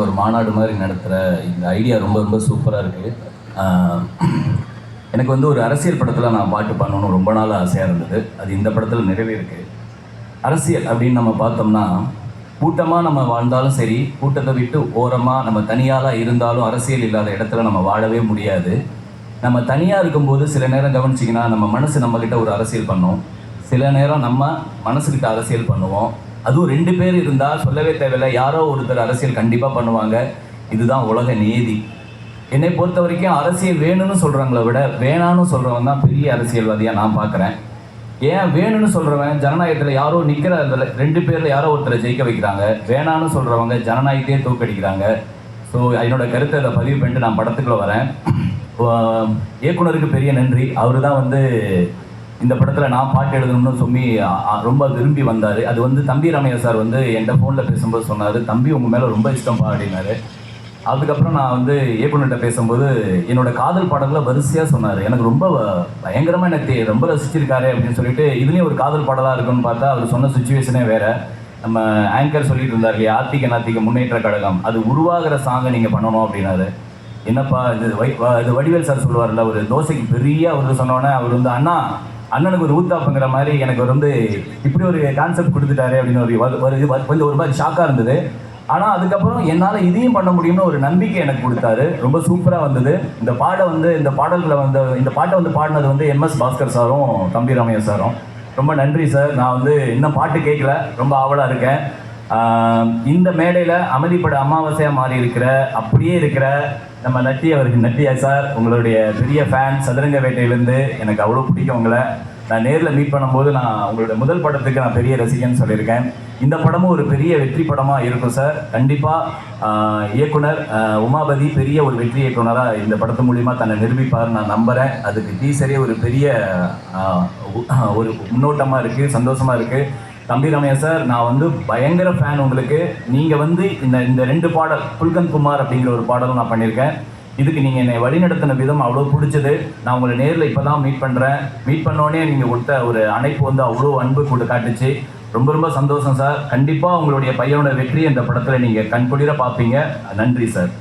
ஒரு மாநாடு மாதிரி நடத்துகிற இந்த ஐடியா ரொம்ப ரொம்ப சூப்பராக இருக்குது. எனக்கு வந்து ஒரு அரசியல் படத்தில் நான் பாட்டு பண்ணணும்னு ரொம்ப நாள் ஆசையாக இருந்தது. அது இந்த படத்தில் நிறைவேறிருக்கு. அரசியல் அப்படின்னு நம்ம பார்த்தோம்னா, கூட்டமாக நம்ம வாழ்ந்தாலும் சரி, கூட்டத்தை விட்டு ஓரமாக நம்ம தனியாளாக இருந்தாலும் அரசியல் இல்லாத இடத்துல நம்ம வாழவே முடியாது. நம்ம தனியாக இருக்கும்போது சில நேரம் கவனிச்சிங்கன்னா நம்ம மனசு நம்மக்கிட்ட ஒரு அரசியல் பண்ணும், சில நேரம் நம்ம மனசுக்கிட்ட அரசியல் பண்ணுவோம். அதுவும் 2 பேர் இருந்தால் சொல்லவே தேவையில்லை, யாரோ ஒருத்தர் அரசியல் கண்டிப்பாக பண்ணுவாங்க. இதுதான் உலக நீதி. என்னை பொறுத்த வரைக்கும் அரசியல் வேணும்னு சொல்கிறவங்கள விட வேணான்னு சொல்கிறவன் தான் பெரிய அரசியல்வாதியாக நான் பார்க்குறேன். ஏன் வேணும்னு சொல்கிறவன் ஜனநாயகத்தில் யாரோ நிற்கிற 2 பேரில் யாரோ ஒருத்தரை ஜெயிக்க வைக்கிறாங்க, வேணான்னு சொல்கிறவங்க ஜனநாயகத்தையே தோக்கடிக்கிறாங்க. ஸோ என்னோட கருத்தை அதை பதிவு பண்ணிட்டு நான் படத்துக்குள்ளே வரேன். இயக்குனருக்கு பெரிய நன்றி. அவர் தான் வந்து இந்த படத்தில் நான் பாட்டு எழுதணும்னு சொல்லி ரொம்ப விரும்பி வந்தார். அது வந்து தம்பி ராமையா சார் வந்து என்கிட்ட ஃபோனில் பேசும்போது சொன்னார், தம்பி உங்கள் மேலே ரொம்ப இஷ்டம்பா அப்படின்னாரு. அதுக்கப்புறம் நான் வந்து இயக்குனர்கிட்ட பேசும்போது என்னோட காதல் பாடல்களை வரிசையாக சொன்னார். எனக்கு ரொம்ப பயங்கரமாக எனக்கு ரொம்ப ரசிச்சிருக்காரு அப்படின்னு சொல்லிட்டு, இதுலேயும் ஒரு காதல் பாடலாக இருக்குன்னு பார்த்தா அவர் சொன்ன சுச்சுவேஷனே வேறு. நம்ம ஆங்கர் சொல்லிட்டு இருந்தார் இல்லையா, ஆத்திக நாத்திக முன்னேற்ற கழகம், அது உருவாகிற சாங்கை நீங்கள் பண்ணணும் அப்படின்னாரு. என்னப்பா இது வடிவேல் சார் சொல்லுவார்ல, ஒரு தோசைக்கு பெரிய அவர் சொன்னோன்னே அவர் வந்து அண்ணனுக்கு ஒரு ஊத்தாப்புங்கிற மாதிரி எனக்கு வந்து இப்படி ஒரு கான்செப்ட் கொடுத்துட்டாரு அப்படின்னு கொஞ்சம் ஒரு மாதிரி ஷாக்காக இருந்தது. ஆனால் அதுக்கப்புறம் என்னால் இதையும் பண்ண முடியும்னு ஒரு நம்பிக்கை எனக்கு கொடுத்தாரு. ரொம்ப சூப்பராக வந்தது. இந்த பாடல்களை வந்து இந்த பாட்டை வந்து பாடினது வந்து MS பாஸ்கர் சாரும் தம்பி ராமையா சாரும். ரொம்ப நன்றி சார். நான் வந்து இன்னும் பாட்டு கேட்கல, ரொம்ப ஆவலாக இருக்கேன். இந்த மேடையில் அமைதிப்பட அமாவாசையாக மாறி இருக்கிற அப்படியே இருக்கிற நம்ம நட்டியா சார், உங்களுடைய பெரிய ஃபேன். சதுரங்க வேட்டையிலேருந்து எனக்கு அவ்வளோ பிடிக்கும் உங்களை. நான் நேரில் மீட் பண்ணும்போது நான் உங்களுடைய முதல் படத்துக்கு நான் பெரிய ரசிகன்னு சொல்லியிருக்கேன். இந்த படமும் ஒரு பெரிய வெற்றி படமாக இருக்கும் சார். கண்டிப்பாக இயக்குனர் உமாபதி பெரிய ஒரு வெற்றி இயக்குனராக இந்த படத்து மூலிமா தன்னை நிரூபிப்பார் நான் நம்புகிறேன். அதுக்கு டீசரே ஒரு பெரிய ஒரு முன்னோட்டமாக இருக்குது, சந்தோஷமாக இருக்குது. தம்பி ராமையா சார், நான் வந்து பயங்கர ஃபேன் உங்களுக்கு. நீங்கள் வந்து இந்த 2 பாடல் புல்கன் குமார் அப்படிங்கிற ஒரு பாடலும் நான் பண்ணியிருக்கேன். இதுக்கு நீங்கள் என்னை வழிநடத்தின விதம் அவ்வளோ பிடிச்சது. நான் உங்களை நேரில் இப்போ தான் மீட் பண்ணுறேன். மீட் பண்ணோடனே நீங்கள் கொடுத்த ஒரு அணைப்பு வந்து அவ்வளோ அன்பு கூட காட்டுச்சு. ரொம்ப ரொம்ப சந்தோஷம் சார். கண்டிப்பாக உங்களுடைய பையனோட வெற்றி இந்த படத்தில் நீங்கள் கண்குளிர பார்ப்பீங்க. நன்றி சார்.